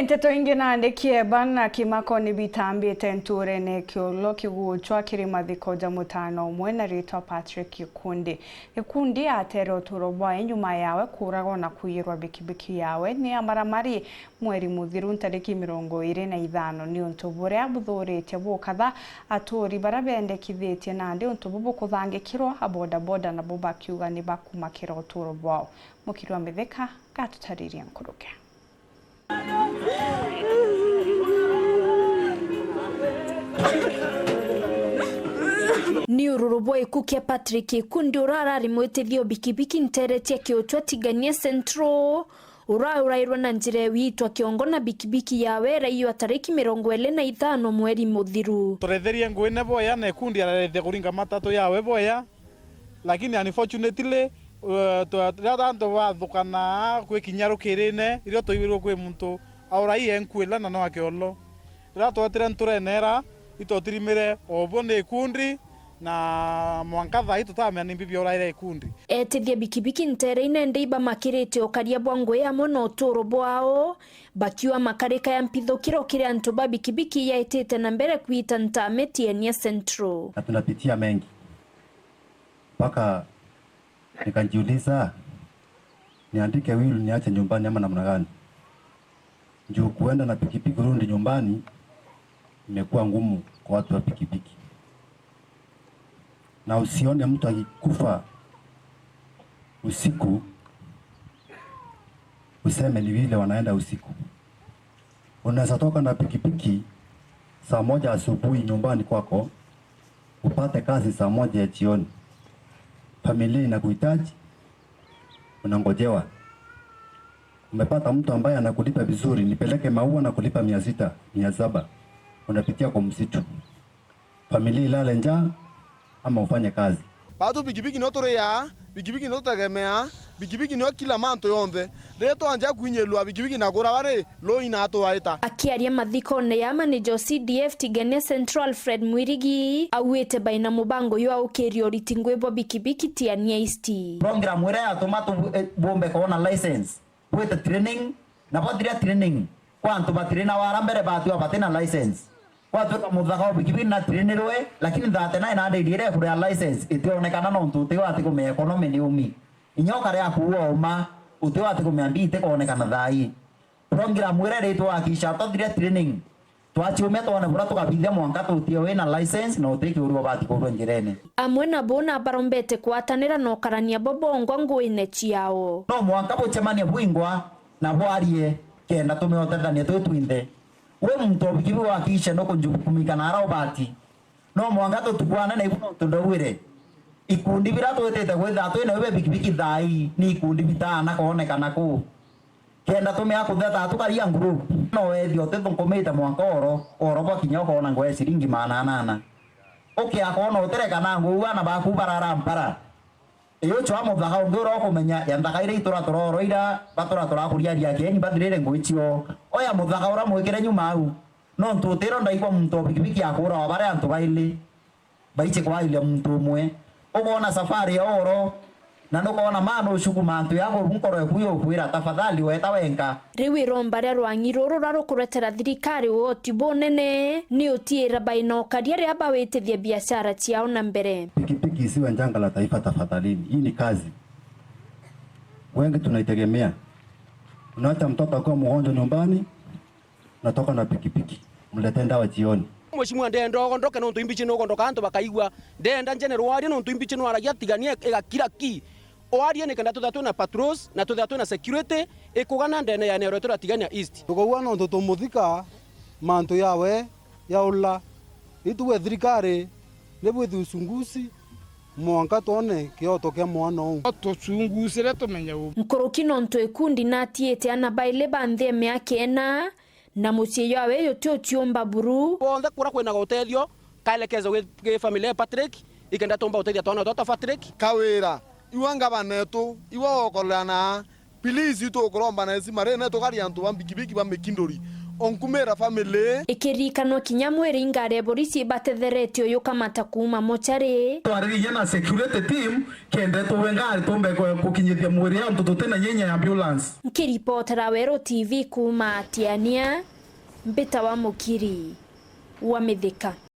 Nteto ingi naandikie bana kimako ni bitambite nturene kiolo kiguchwa kiri mathiko ja mutano umwe na ritwa Patrick Gikundi atere uturobwa inyuma yawe kuragwo na kuyirwa bikibiki yawe ni amaramari mweri muthiru ntariki 25 ni untu buria buthurite bukatha aturi barabendekithitie nandi untu bubu kuthangikirwo aboda boda na boba kiuga ni bakumakira uturobwa mukirwa mitheka gatutariria nkuruke. Ni ururubwa ikukia Patrick Gikundi urarari mwetethio bikibiki nteretia kiotwa tigania Central urairwa na njire witwa kiongona bikibiki yawe raiyo tariki 25 mweri muthiru turetheria ngwene boya na Gikundi ararethe kuringa matatu yawe boya lakini unfortunately twatanto bathukana kwe kinyarukirine irio toibirwo kwe muntu aurai enkwila na no akiolo twatire nturenera itotirimire obo ne Gikundi na mwankatha itutamya ni bibi oraire Gikundi etithia bikibiki ntereine ndeiba makirite okaria bwangwe amo no turo bwao bakiwa makarika ya mpithukiro kire antu bikibiki yaitete na mbere kuita ntametie ni Central na tunapitia mengi mpaka nikajiuliza niandike will niache nyumbani ama namna gani njoo kuenda na pikipiki rudi nyumbani imekuwa ngumu kwa watu wa pikipiki na usione mtu akikufa usiku useme ni vile wanaenda usiku. Unaweza toka na pikipiki saa 1 asubuhi nyumbani kwako upate kazi saa 1 jioni. Familia inakuhitaji, unangojewa. Umepata mtu ambaye anakulipa vizuri, nipeleke maua na kulipa 600, 700. Unapitia kwa msitu. Familia ilale njaa ama ufanye kazi. Bado bikibiki notorea, bikibiki notagemea, bikibiki no kila manto yombe. Reto anja kuinyelwa bikibiki nakora bare lo inato waita. Akiaria mathiko ne ya manager CDF tigania Central Fred Mwirigi awete baina mubango yo aukerio ritingwebo bikibiki tiania isti. Program wera automato bombe kona license. Wete training na badria training. Kwanto batrina warambere batwa batena license. Watu muthaka bikibiki na trainerwe lakini thate na ina ndire kuria license itionekana no ntute wati ku me economy ni umi inyoka ria kuwa uma uti wati ku me ambite kuonekana thai program wera ritwa akisha tothire training twachiume tone bura tukabithia mwanka tutie wina license no utiki urwo bati kurwo njirene amwe na bona barombete kwatanira no karania bobongo ngwine chiao no mwanka buchemania bwingwa na bwarie kenda tumeotethania twitwinde we mtu bikibi wakisha no kunjukumika na arobati no mwangato tukwana na ibuno tundawire ikundi bira twetete gwetha twene we bikibiki thai ni ikundi bitana kuonekana ku kenda tume akuthetha tukaria group no ethio tethukomete mwanka oro bwa kinyoko na ngwe ciringi 800 okay akona utereka na ngwa na baku barara mpara iyo chwa muthaka ungiro kumenya yandaka ire itura turoroira batura turakuria ria keni bathirire ngwichio oya muthaka ura mwikire nyuma au no ntutiro ndaikwa muntu bikibiki akura wabare antu baili baiche kwa ile muntu mwe ubona safari ya oro na nukoona mano ushukuma antu yako nkoro ekuyo kwira tafadhali weta wenka riwi rombare rwangiroro rarukuretera thirikari woti bonene ni utiira baino kariere aba wetethia biashara ciao na mbere pikipiki isiwe janga la taifa tafadhalini. Hii ni kazi wengi tunaitegemea. Unaacha mtoto kwa mgonjwa nyumbani natoka na pikipiki mletee dawa jioni mheshimiwa ndendo ndoke no ntuimbichi no ndoka antu bakaigwa ndenda njene rwari no ntuimbichi no aragia tigania egakira ki oarie ne kanda tuthatu na patrols na tuthatu na security ikugana ndene ya nero turatigania east Tukowa no ntotomuthika manto yawe yaula ituwe thirikari nebwe thusungusi mwanka tone kioto kia mwana u tuchungusire tumenya nkuruki no ntu Gikundi na tiete ana baile bandhe meakena na mucie yawe yotio tiomba buru bonde kura kwena gotethio kaelekezo ge familia Patrick ikenda tomba utethia tona toto Patrick kawira iwanga banetu iwo okolana please ito okolomba na esi mare neto kari antu bambikibiki bamekindori onkumera family ikirikano kinya mwiri ingare borisi batetheretio yukamata kuma mochari twaririye na security team kende tuwengari tumbe kukinyithia mwiri ya mtoto tena nyenya ambulance nkiripotera Wero TV kuma Tiania Mbita wa Mukiri wa Mithika.